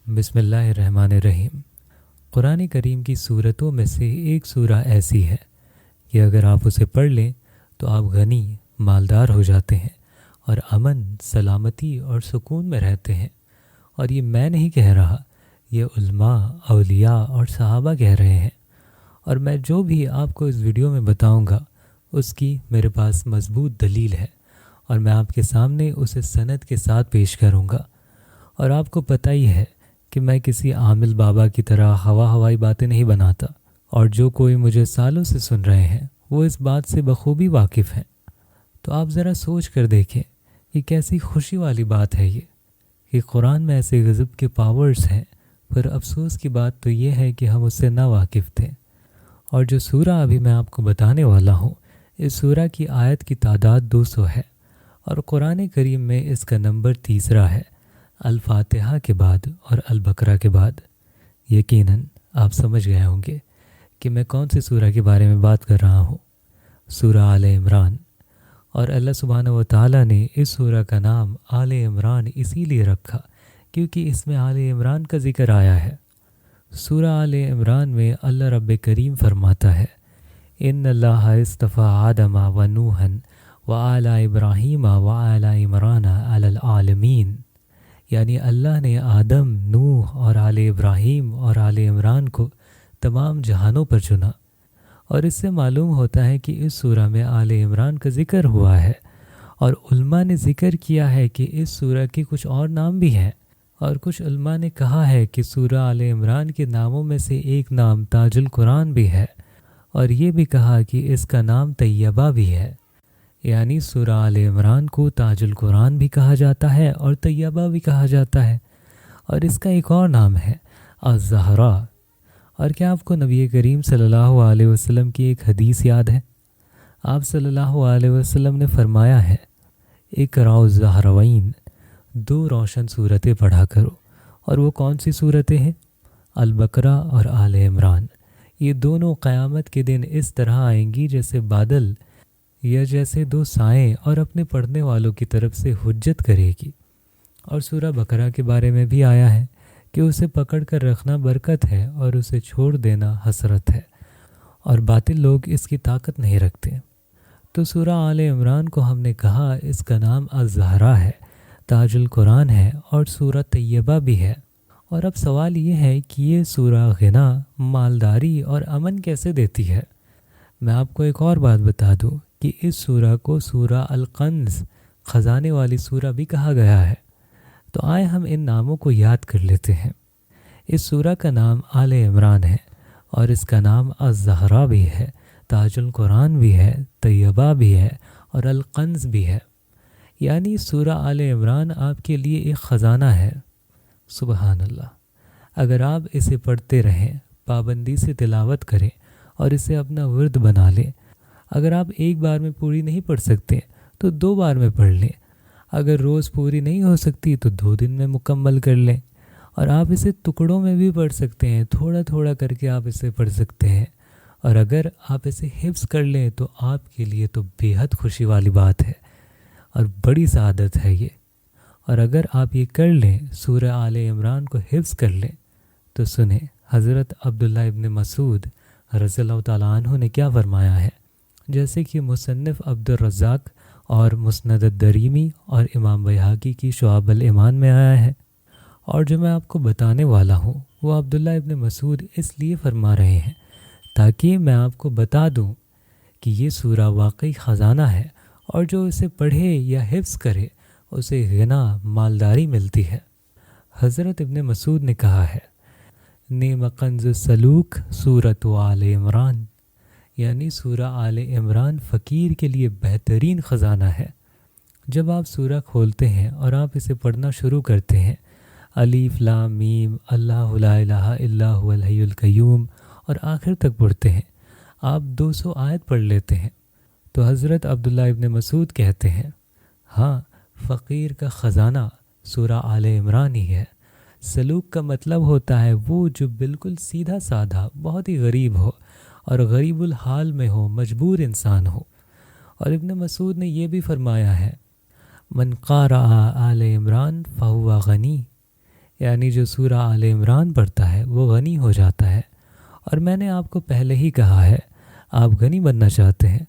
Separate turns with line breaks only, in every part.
بسم اللہ الرحمن الرحیم۔ قرآن کریم کی صورتوں میں سے ایک سورہ ایسی ہے کہ اگر آپ اسے پڑھ لیں تو آپ غنی مالدار ہو جاتے ہیں اور امن سلامتی اور سکون میں رہتے ہیں۔ اور یہ میں نہیں کہہ رہا، یہ علماء اولیاء اور صحابہ کہہ رہے ہیں، اور میں جو بھی آپ کو اس ویڈیو میں بتاؤں گا اس کی میرے پاس مضبوط دلیل ہے، اور میں آپ کے سامنے اسے سند کے ساتھ پیش کروں گا۔ اور آپ کو پتہ ہی ہے کہ میں کسی عامل بابا کی طرح ہوائی باتیں نہیں بناتا، اور جو کوئی مجھے سالوں سے سن رہے ہیں وہ اس بات سے بخوبی واقف ہیں۔ تو آپ ذرا سوچ کر دیکھیں کہ کیسی خوشی والی بات ہے یہ کہ قرآن میں ایسے غضب کے پاورز ہیں، پر افسوس کی بات تو یہ ہے کہ ہم اس سے نا واقف تھے۔ اور جو سورہ ابھی میں آپ کو بتانے والا ہوں، اس سورہ کی آیت کی تعداد 200 ہے، اور قرآن کریم میں اس کا نمبر 3 ہے، الفاتحہ کے بعد اور البقرہ کے بعد۔ یقیناً آپ سمجھ گئے ہوں گے کہ میں کون سی سورہ کے بارے میں بات کر رہا ہوں، سورہ آل عمران۔ اور اللہ سبحانہ و تعالیٰ نے اس سورہ کا نام آل عمران اسی لیے رکھا کیونکہ اس میں آل عمران کا ذکر آیا ہے۔ سورہ آل عمران میں اللہ رب کریم فرماتا ہے، ان اللہ اصطفیٰ آدم و نوحا و آل ابراہیم و آل عمران علی العالمین، یعنی اللہ نے آدم، نوح اور آل ابراہیم اور آل عمران کو تمام جہانوں پر چنا۔ اور اس سے معلوم ہوتا ہے کہ اس سورہ میں آل عمران کا ذکر ہوا ہے، اور علماء نے ذکر کیا ہے کہ اس سورہ کے کچھ اور نام بھی ہیں، اور کچھ علماء نے کہا ہے کہ سورہ آل عمران کے ناموں میں سے ایک نام تاج القرآن بھی ہے، اور یہ بھی کہا کہ اس کا نام طیبہ بھی ہے، یعنی سورہ آل عمران کو تاج القرآن بھی کہا جاتا ہے اور طیبہ بھی کہا جاتا ہے۔ اور اس کا ایک اور نام ہے الزہرا۔ اور کیا آپ کو نبی کریم صلی اللہ علیہ وسلم کی ایک حدیث یاد ہے؟ آپ صلی اللہ علیہ وسلم نے فرمایا ہے، اقرأوا الزہروین، 2 روشن صورتیں پڑھا کرو۔ اور وہ کون سی صورتیں ہیں؟ البقرہ اور آل عمران۔ یہ دونوں قیامت کے دن اس طرح آئیں گی جیسے بادل، یا جیسے 2 سائیں، اور اپنے پڑھنے والوں کی طرف سے حجت کرے گی۔ اور سورہ بقرہ کے بارے میں بھی آیا ہے کہ اسے پکڑ کر رکھنا برکت ہے اور اسے چھوڑ دینا حسرت ہے، اور باطل لوگ اس کی طاقت نہیں رکھتے۔ تو سورہ آل عمران کو ہم نے کہا اس کا نام الزہرا ہے، تاج القرآن ہے، اور سورہ طیبہ بھی ہے۔ اور اب سوال یہ ہے کہ یہ سورہ غنا، مالداری اور امن کیسے دیتی ہے؟ میں آپ کو ایک اور بات بتا دوں کہ اس سورہ کو سورہ الکنز، خزانے والی سورہ بھی کہا گیا ہے۔ تو آئے ہم ان ناموں کو یاد کر لیتے ہیں۔ اس سورہ کا نام آل عمران ہے، اور اس کا نام الزہرا بھی ہے، تاج القرآن بھی ہے، طیبہ بھی ہے، اور الکنز بھی ہے۔ یعنی سورہ آل عمران آپ کے لیے ایک خزانہ ہے۔ سبحان اللہ! اگر آپ اسے پڑھتے رہیں، پابندی سے تلاوت کریں اور اسے اپنا ورد بنا لیں، اگر آپ ایک بار میں پوری نہیں پڑھ سکتے تو 2 بار میں پڑھ لیں، اگر روز پوری نہیں ہو سکتی تو 2 دن میں مکمل کر لیں، اور آپ اسے ٹکڑوں میں بھی پڑھ سکتے ہیں، تھوڑا تھوڑا کر کے آپ اسے پڑھ سکتے ہیں، اور اگر آپ اسے حفظ کر لیں تو آپ کے لیے تو بے حد خوشی والی بات ہے اور بڑی سعادت ہے یہ۔ اور اگر آپ یہ کر لیں، سورہ آل عمران کو حفظ کر لیں، تو سنیں حضرت عبداللہ ابن مسعود رضی اللہ تعالیٰ عنہ نے کیا فرمایا ہے، جیسے کہ مصنف عبد الرزاق اور مسند الدریمی اور امام بیہقی کی شعب الایمان میں آیا ہے۔ اور جو میں آپ کو بتانے والا ہوں وہ عبداللہ ابن مسعود اس لیے فرما رہے ہیں تاکہ میں آپ کو بتا دوں کہ یہ سورہ واقعی خزانہ ہے، اور جو اسے پڑھے یا حفظ کرے اسے غنا مالداری ملتی ہے۔ حضرت ابن مسعود نے کہا ہے، نعم کنز السلوک سورۃ آل عمران، یعنی سورہ آل عمران فقیر کے لیے بہترین خزانہ ہے۔ جب آپ سورہ کھولتے ہیں اور آپ اسے پڑھنا شروع کرتے ہیں، الف لام میم اللہ لا الہ الا هو الحی القیوم، اور آخر تک پڑھتے ہیں، آپ 200 آیت پڑھ لیتے ہیں، تو حضرت عبداللہ ابن مسعود کہتے ہیں، ہاں، فقیر کا خزانہ سورہ آل عمران ہی ہے۔ سلوک کا مطلب ہوتا ہے وہ جو بالکل سیدھا سادھا، بہت ہی غریب ہو اور غریب الحال میں ہو، مجبور انسان ہو۔ اور ابن مسعود نے یہ بھی فرمایا ہے، من قارأ آل عمران فہو غنی، یعنی جو سورہ آل عمران پڑھتا ہے وہ غنی ہو جاتا ہے۔ اور میں نے آپ کو پہلے ہی کہا ہے، آپ غنی بننا چاہتے ہیں،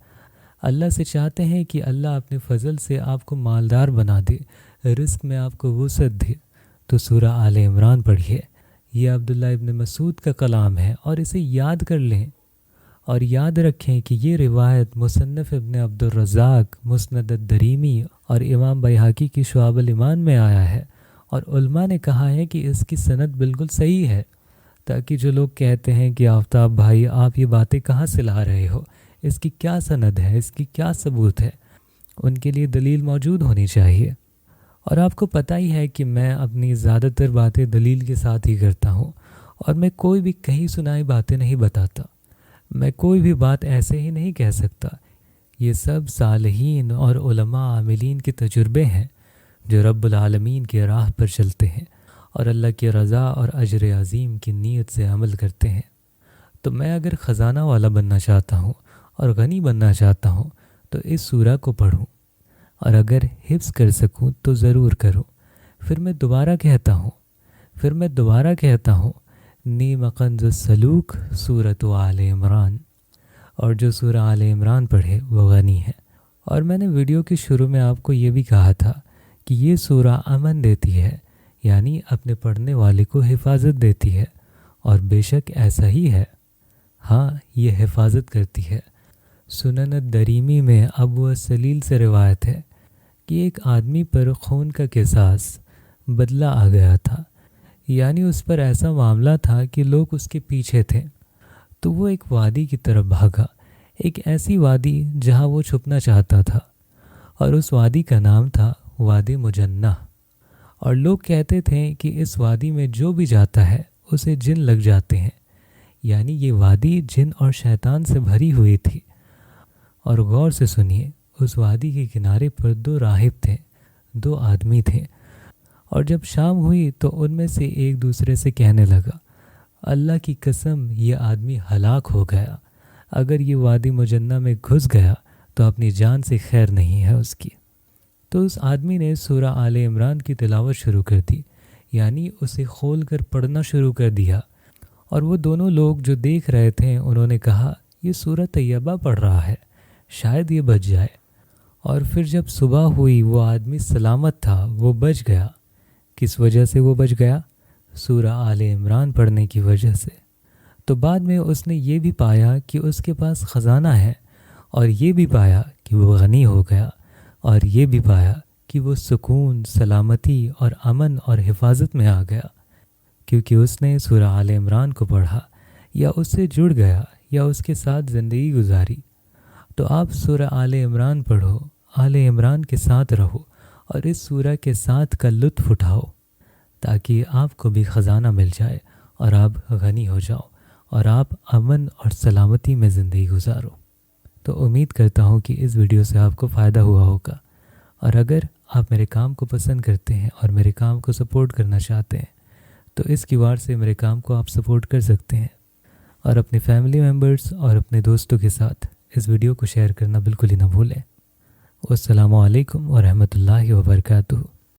اللہ سے چاہتے ہیں کہ اللہ اپنے فضل سے آپ کو مالدار بنا دے، رزق میں آپ کو وسعت دے، تو سورہ آل عمران پڑھیے۔ یہ عبداللہ ابن مسعود کا کلام ہے اور اسے یاد کر لیں، اور یاد رکھیں کہ یہ روایت مصنف ابن عبد الرزاق، مسند الدریمی اور امام بیہقی کی شعب الایمان میں آیا ہے، اور علماء نے کہا ہے کہ اس کی سند بالکل صحیح ہے، تاکہ جو لوگ کہتے ہیں کہ آفتاب بھائی آپ یہ باتیں کہاں سے لا رہے ہو، اس کی کیا سند ہے، اس کی کیا ثبوت ہے، ان کے لیے دلیل موجود ہونی چاہیے۔ اور آپ کو پتہ ہی ہے کہ میں اپنی زیادہ تر باتیں دلیل کے ساتھ ہی کرتا ہوں، اور میں کوئی بھی کہیں سنائی باتیں نہیں بتاتا، میں کوئی بھی بات ایسے ہی نہیں کہہ سکتا۔ یہ سب صالحین اور علماء عاملین کے تجربے ہیں جو رب العالمین کی راہ پر چلتے ہیں اور اللہ کی رضا اور اجر عظیم کی نیت سے عمل کرتے ہیں۔ تو میں اگر خزانہ والا بننا چاہتا ہوں اور غنی بننا چاہتا ہوں تو اس سورہ کو پڑھوں، اور اگر حفظ کر سکوں تو ضرور کروں۔ پھر میں دوبارہ کہتا ہوں نیم کنز السلوک سورۃ آل عمران، اور جو سورہ آل عمران پڑھے وہ غنی ہے۔ اور میں نے ویڈیو کے شروع میں آپ کو یہ بھی کہا تھا کہ یہ سورہ امن دیتی ہے، یعنی اپنے پڑھنے والے کو حفاظت دیتی ہے، اور بے شک ایسا ہی ہے، ہاں یہ حفاظت کرتی ہے۔ سنن الدریمی میں ابو السلیل سے روایت ہے کہ ایک آدمی پر خون کا قصاص بدلہ آ گیا تھا، یعنی اس پر ایسا معاملہ تھا کہ لوگ اس کے پیچھے تھے، تو وہ ایک وادی کی طرف بھاگا، ایک ایسی وادی جہاں وہ چھپنا چاہتا تھا، اور اس وادی کا نام تھا وادی مجنہ، اور لوگ کہتے تھے کہ اس وادی میں جو بھی جاتا ہے اسے جن لگ جاتے ہیں، یعنی یہ وادی جن اور شیطان سے بھری ہوئی تھی۔ اور غور سے سنیے، اس وادی کے کنارے پر 2 راہب تھے، 2 آدمی تھے، اور جب شام ہوئی تو ان میں سے ایک دوسرے سے کہنے لگا، اللہ کی قسم یہ آدمی ہلاک ہو گیا، اگر یہ وادی مجنہ میں گھس گیا تو اپنی جان سے خیر نہیں ہے اس کی۔ تو اس آدمی نے سورہ آل عمران کی تلاوت شروع کر دی، یعنی اسے کھول کر پڑھنا شروع کر دیا، اور وہ دونوں لوگ جو دیکھ رہے تھے انہوں نے کہا یہ سورہ طیبہ پڑھ رہا ہے، شاید یہ بچ جائے۔ اور پھر جب صبح ہوئی وہ آدمی سلامت تھا، وہ بچ گیا۔ کس وجہ سے وہ بچ گیا؟ سورہ آل عمران پڑھنے کی وجہ سے۔ تو بعد میں اس نے یہ بھی پایا کہ اس کے پاس خزانہ ہے، اور یہ بھی پایا کہ وہ غنی ہو گیا، اور یہ بھی پایا کہ وہ سکون، سلامتی اور امن اور حفاظت میں آ گیا، کیونکہ اس نے سورہ آل عمران کو پڑھا، یا اس سے جڑ گیا، یا اس کے ساتھ زندگی گزاری۔ تو آپ سورہ آل عمران پڑھو، آل عمران کے ساتھ رہو، اور اس سورہ کے ساتھ کا لطف اٹھاؤ، تاکہ آپ کو بھی خزانہ مل جائے اور آپ غنی ہو جاؤ، اور آپ امن اور سلامتی میں زندگی گزارو۔ تو امید کرتا ہوں کہ اس ویڈیو سے آپ کو فائدہ ہوا ہوگا، اور اگر آپ میرے کام کو پسند کرتے ہیں اور میرے کام کو سپورٹ کرنا چاہتے ہیں تو اس کیوآر سے میرے کام کو آپ سپورٹ کر سکتے ہیں، اور اپنے فیملی ممبرز اور اپنے دوستوں کے ساتھ اس ویڈیو کو شیئر کرنا بالکل ہی نہ بھولیں۔ والسلام علیکم ورحمۃ اللہ وبرکاتہ۔